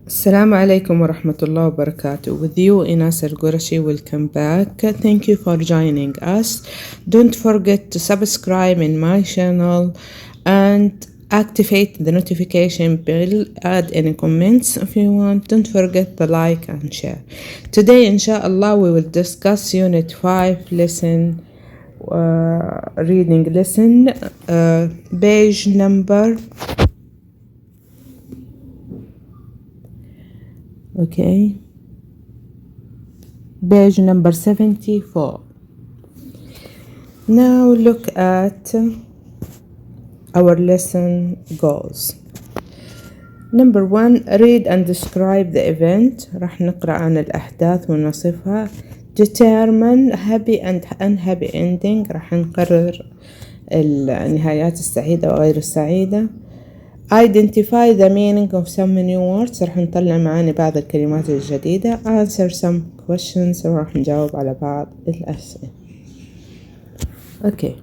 السلام عليكم ورحمة الله وبركاته. With you, Inaas Alqurashi. Welcome back. Thank you for joining us. Don't forget to subscribe in my channel and activate the notification bell. Add any comments if you want. Don't forget the like and share. Today, inshallah, we will discuss Unit 5 lesson, reading lesson, page number. Okay, page number 74. Now look at our lesson goals. Number 1, read and describe the event. راح نقرأ عن الأحداث ونصفها. Determine happy and unhappy ending. راح نقرر النهايات السعيدة وغير السعيدة. Identify the meaning of some new words. راح نطلع معاني بعض الكلمات الجديدة. Answer some questions. راح نجاوب على بعض الأسئلة. Okay.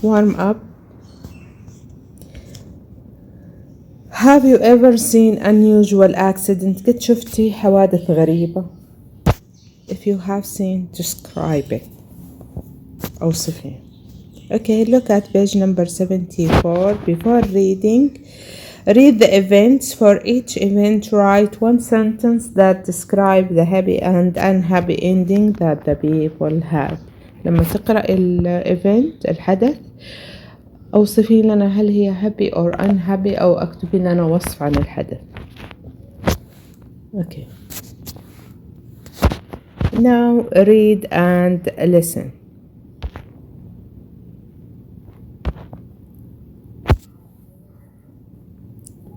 Warm up. Have you ever seen unusual accident? قد شفتي حوادث غريبة؟ If you have seen, describe it. أوصفيه. Okay, look at page number 74. Before reading, read the events. For each event, write one sentence that describe the happy and unhappy ending that the people had. لما تقرأ الإيفنت الحدث، أوصفي لنا هل هي happy or unhappy، أو أكتبي لنا وصف عن الحدث. Okay. Now read and listen.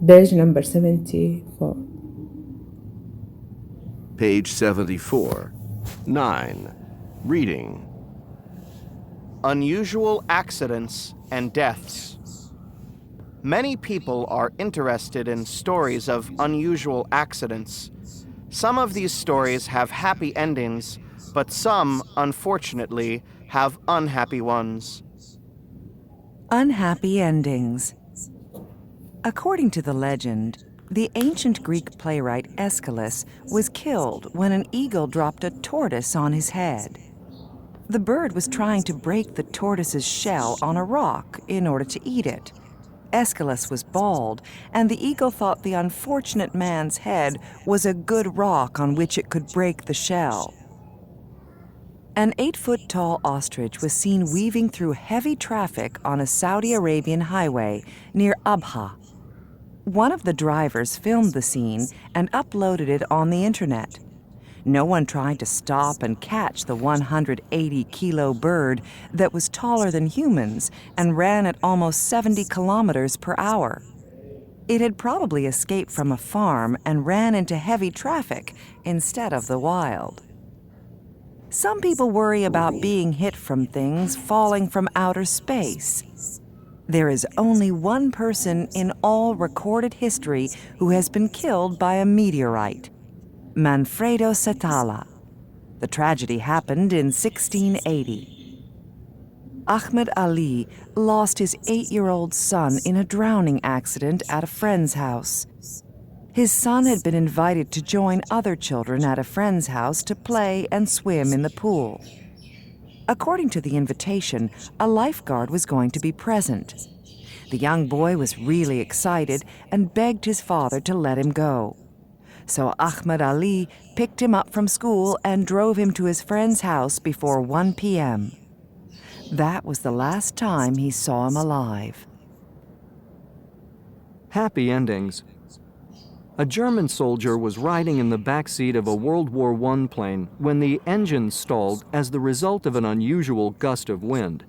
Page number 74. Page 74. 9. Reading. Unusual accidents and deaths. Many people are interested in stories of unusual accidents. Some of these stories have happy endings, but some, unfortunately, have unhappy ones. Unhappy endings. According to the legend, the ancient Greek playwright Aeschylus was killed when an eagle dropped a tortoise on his head. The bird was trying to break the tortoise's shell on a rock in order to eat it. Aeschylus was bald, and the eagle thought the unfortunate man's head was a good rock on which it could break the shell. An 8-foot-tall ostrich was seen weaving through heavy traffic on a Saudi Arabian highway near Abha. One of the drivers filmed the scene and uploaded it on the internet. No one tried to stop and catch the 180-kilo bird that was taller than humans and ran at almost 70 kilometers per hour. It had probably escaped from a farm and ran into heavy traffic instead of the wild. Some people worry about being hit from things falling from outer space. There is only one person in all recorded history who has been killed by a meteorite: Manfredo Satala. The tragedy happened in 1680. Ahmed Ali lost his 8-year-old son in a drowning accident at a friend's house. His son had been invited to join other children at a friend's house to play and swim in the pool. According to the invitation, a lifeguard was going to be present. The young boy was really excited and begged his father to let him go. So Ahmed Ali picked him up from school and drove him to his friend's house before 1 p.m. That was the last time he saw him alive. Happy endings. A German soldier was riding in the back seat of a World War I plane when the engine stalled as the result of an unusual gust of wind.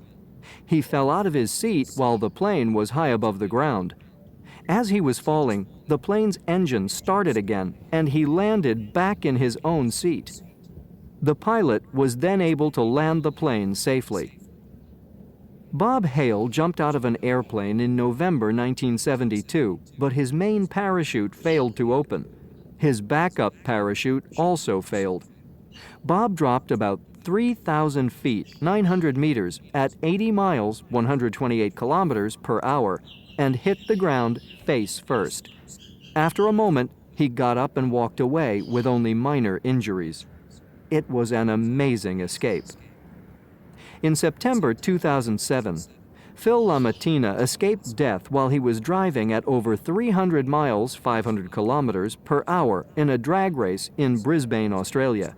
He fell out of his seat while the plane was high above the ground. As he was falling, the plane's engine started again, and he landed back in his own seat. The pilot was then able to land the plane safely. Bob Hale jumped out of an airplane in November 1972, but his main parachute failed to open. His backup parachute also failed. Bob dropped about 3,000 feet, 900 meters, at 80 miles, 128 kilometers per hour, and hit the ground face first. After a moment, He got up and walked away with only minor injuries. It was an amazing escape. In September 2007, Phil LaMattina escaped death while he was driving at over 300 miles, 500 kilometers per hour in a drag race in Brisbane, Australia.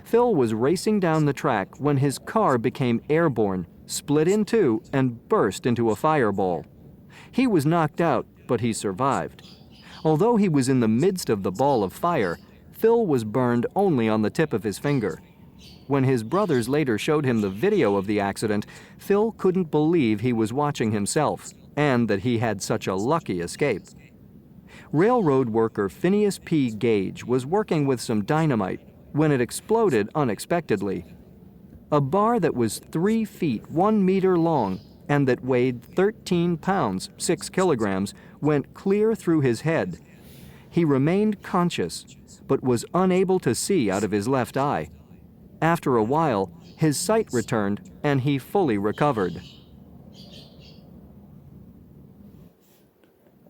Phil was racing down the track when his car became airborne, split in two, and burst into a fireball. He was knocked out, but he survived. Although he was in the midst of the ball of fire, Phil was burned only on the tip of his finger. When his brothers later showed him the video of the accident, Phil couldn't believe he was watching himself and that he had such a lucky escape. Railroad worker Phineas P. Gage was working with some dynamite when it exploded unexpectedly. A bar that was 3 feet 1 meter long and that weighed 13 pounds 6 kilograms went clear through his head. He remained conscious, but was unable to see out of his left eye. After a while, his sight returned and he fully recovered.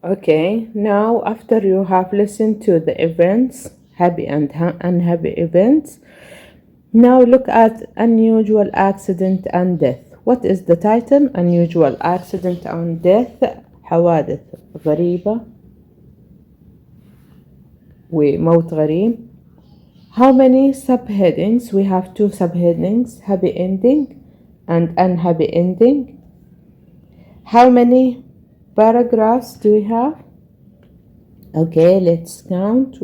Okay, now after you have listened to the events, happy and unhappy events, now look at unusual accident and death. What is the title? Unusual accident and death. حوادث غريبة وموت غريب. How many subheadings? We have 2 subheadings, happy ending and unhappy ending. How many paragraphs do we have? Okay, let's count.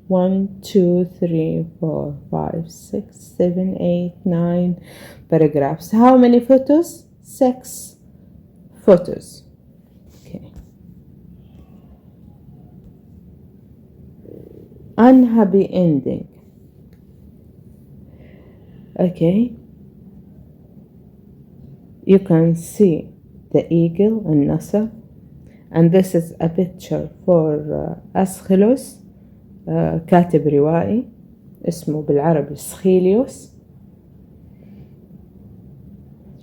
1, 2, 3, 4, 5, 6, 7, 8, 9 paragraphs. How many photos? 6 photos. Okay. Unhappy ending. Okay. You can see the eagle and Nasser, and this is a picture for أسخيلوس, كاتب روائي اسمه بالعربي سخيليوس.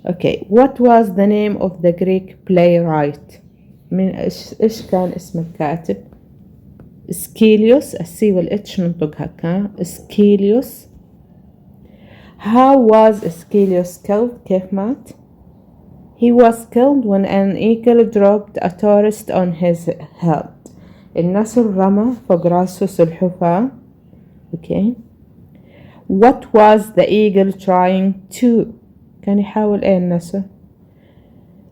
Okay, what was the name of the Greek playwright? من إيش كان اسم الكاتب؟ سكيليوس. السي والإتش ننطقها كا سكيليوس. How was Aeschylus killed? كيف مات؟ He was killed when an eagle dropped a tourist on his head. النسر رمى فوق راسه سلحفاة. Okay. What was the eagle trying to? كان يحاول ايه النسر؟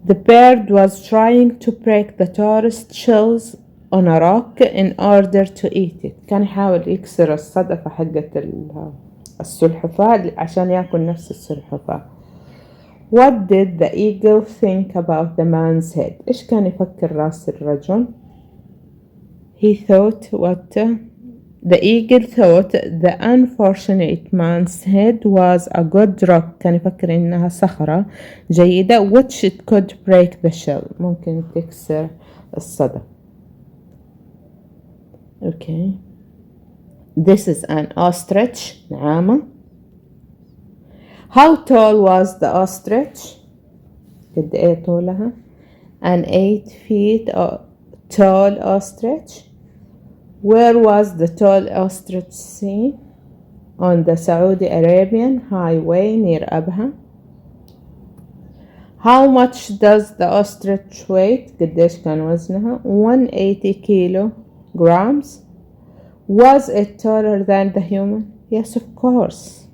The bird was trying to break the tourist shells on a rock in order to eat it. كان يحاول يكسر الصدفة حقت السلحفاة عشان يأكل نفس السلحفاة. What did the eagle think about the man's head? إيش كان يفكر راس الرجل؟ He thought what? The eagle thought the unfortunate man's head was a good rock. كان يفكر إنها صخرة جيدة which it could break the shell. ممكن تكسر الصدى. Okay. This is an ostrich. نعامة. How tall was the ostrich? قد إيه طولها؟ An 8 feet tall ostrich. Where was the tall ostrich seen? On the Saudi Arabian highway near Abha. How much does the ostrich weigh? قديش كان وزنها؟ 180 kilograms. Was it taller than the human? Yes, of course.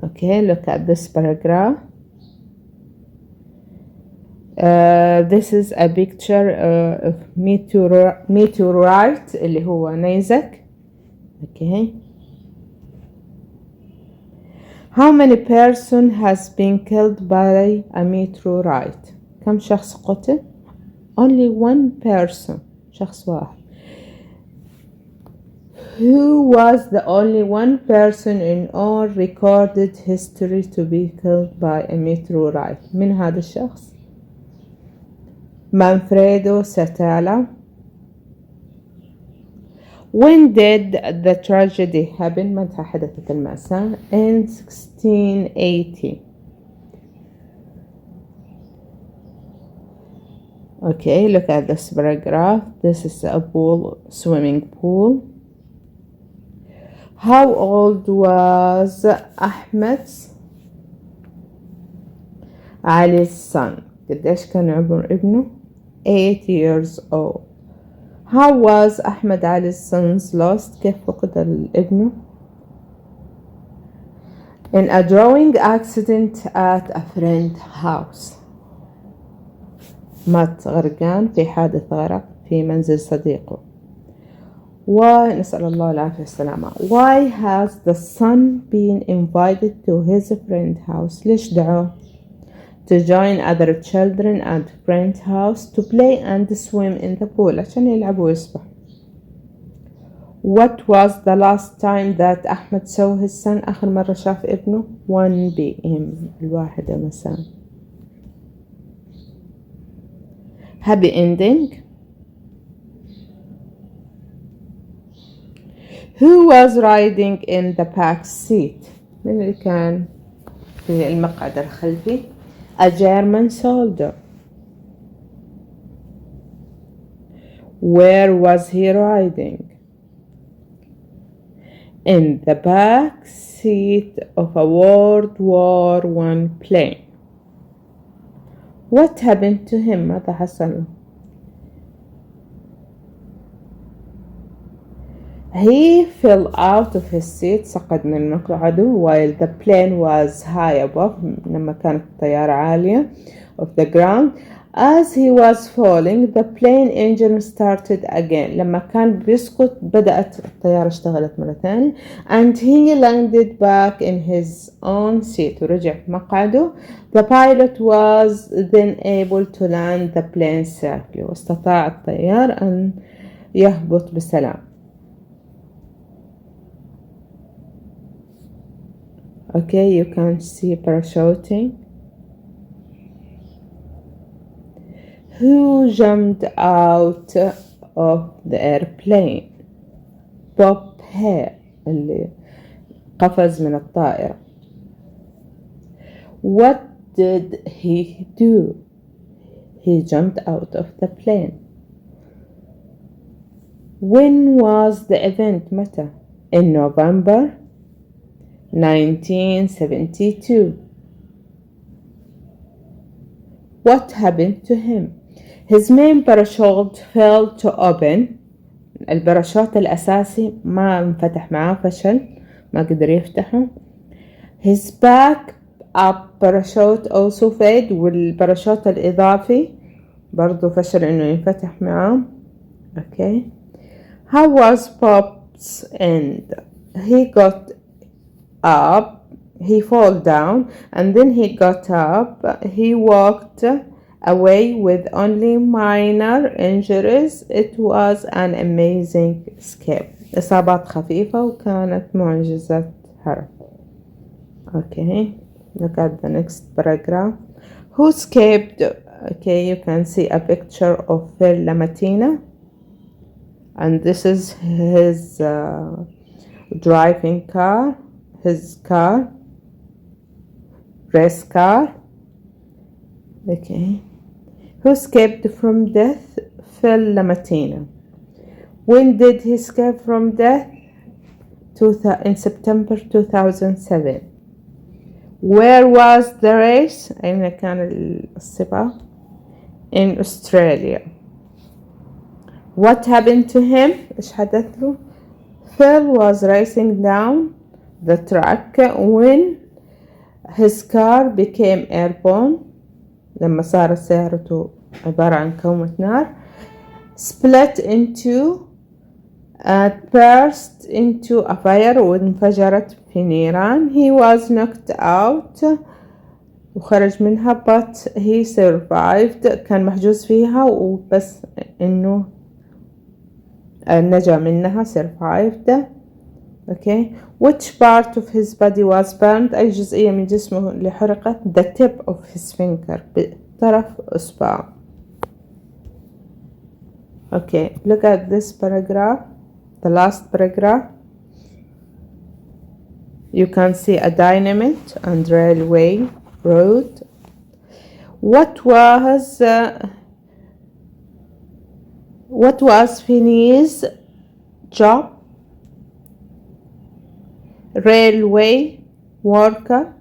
Okay, look at this paragraph. This is a picture of meteorite اللي هو نيزك. Okay. How many person has been killed by a meteorite? كم شخص قتل؟ Only one person. شخص واحد. Who was the only one person in all recorded history to be killed by a meteorite? من هذا الشخص؟ Manfredo Satala. When did the tragedy happen? متى حدثت المأساة؟ In 1680. Okay, look at this paragraph. This is a pool, swimming pool. How old was Ahmed's Ali's son? قديش كان عمر ابنه؟ 8 years old. How was Ahmed Ali's son's lost? كيف فقد ابنه؟ In a drowning accident at a friend's house. مات غرقان في حادث غرق في منزل صديقه. ونسأل الله العافية والسلامة. Why has the son been invited to his friend's house? ليش دعوه؟ To join other children at friend's house to play and swim in the pool. عشان يلعبوا ويسبحوا. What was the last time that Ahmed saw his son? آخر مرة شاف ابنه 1 p.m. 1 مساء. Happy ending. Who was riding in the back seat? من اللي كان في المقعد الخلفي؟ A German soldier. Where was he riding? In the back seat of a World War I plane. What happened to him? ماذا حصل له؟ He fell out of his seat. سقط من مقعده while the plane was high above. لما كانت الطيارة عالية of the ground. As he was falling, the plane engine started again. لما كان بيسقط بدأت الطيارة اشتغلت مرة ثانية. And he landed back in his own seat. ورجع في مقعده. The pilot was then able to land the plane safely. واستطاع الطيار أن يهبط بسلام. Okay, you can see parachuting. Who jumped out of the airplane? Bob Hare اللي قفز من الطائرة. What did he do? He jumped out of the plane. When was the event? متى? In November 1972. What happened to him? His main parachute failed to open. الباراشوت الأساسي ما انفتح معاه، فشل، ما قدر يفتحه. His backup parachute also failed. والباراشوت الإضافي برضو فشل إنه ينفتح معاه. Okay. How was Bob's end? He got up, he fall down, and then he got up. He walked away with only minor injuries. It was an amazing escape. إصابات خفيفة وكانت معجزة هرب. Okay, look at the next paragraph. Who escaped? Okay, you can see a picture of Phil Lamatina, and this is his driving car. His car, race car. Okay. Who escaped from death? Phil Lamatina. When did he escape from death? In September 2007. Where was the race? أين كان السباق? In Australia. What happened to him? إيش حدث له? Phil was racing down the track when his car became airborne. لما صارت سيارته عبارة عن كومة نار. Split into and burst into a fire. وانفجرت في نيران. He was knocked out. وخرج منها but he survived. كان محجوز فيها وبس إنه نجا منها. survived. Okay. Which part of his body was burned? أي جزئية من جسمه اللي حرقت؟ The tip of his finger. بطرف إصبعه. Okay. Look at this paragraph. The last paragraph. You can see a dynamite and railway road. What was What was Finney's job? Railway worker.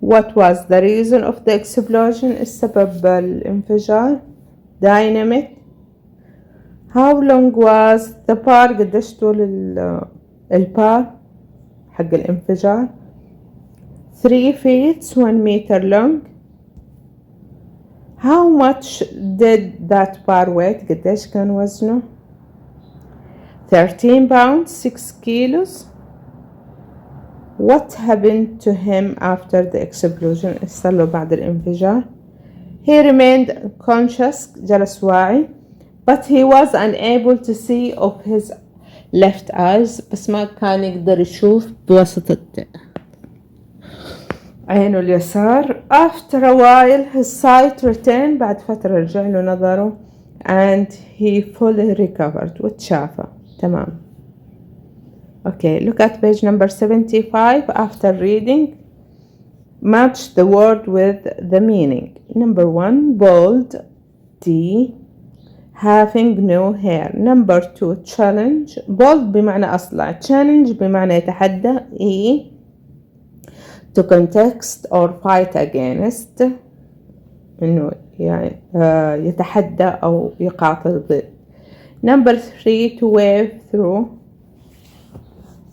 What was the reason of the explosion? السبب الانفجار. Dynamite. How long was the bar? قديش طول البار حق الانفجار؟ 3 feet 1 meter long. How much did that bar weigh? قديش كان وزنه؟ 13 pounds 6 kilos. What happened to him after the explosion? إيش صار له بعد الانفجار؟ He remained conscious. جلس واعي. But he was unable to see of his left eyes. بس ما كان يقدر يشوف بوسط عينه اليسار. After a while his sight returned. بعد فترة رجع له نظره. And he fully recovered. وتشافى. تمام. Okay, look at page number 75. After reading, match the word with the meaning. Number 1, bald. D. Having no hair. Number 2, challenge. Bald بمعنى أصلع. Challenge بمعنى يتحدى. E. To contest or fight against. إنه يعني يتحدى أو يقاتل ضد. Number 3, to wave through.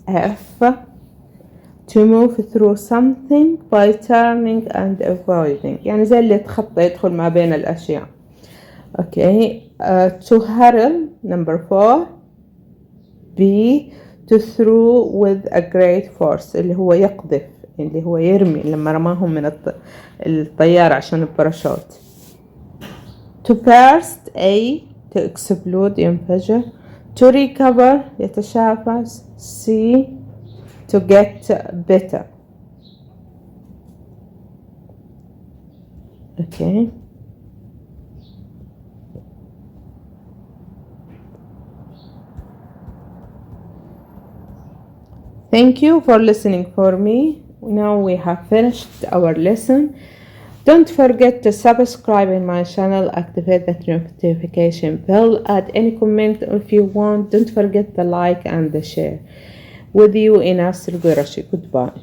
F. To move through something by turning and avoiding. يعني زي اللي يتخطى يدخل ما بين الأشياء. Okay. To hurl. Number 4. B. To throw with a great force. اللي هو يقذف. اللي هو يرمي لما رماهم من الطيارة عشان الباراشوت. To burst. A. To explode ينفجر. To recover يتشافى. C. To get better. Okay. Thank you for listening for me. Now we have finished our lesson. Don't forget to subscribe in my channel, activate the notification bell, add any comment if you want. Don't forget the like and the share. With you, Inaas Alqurashi. Goodbye.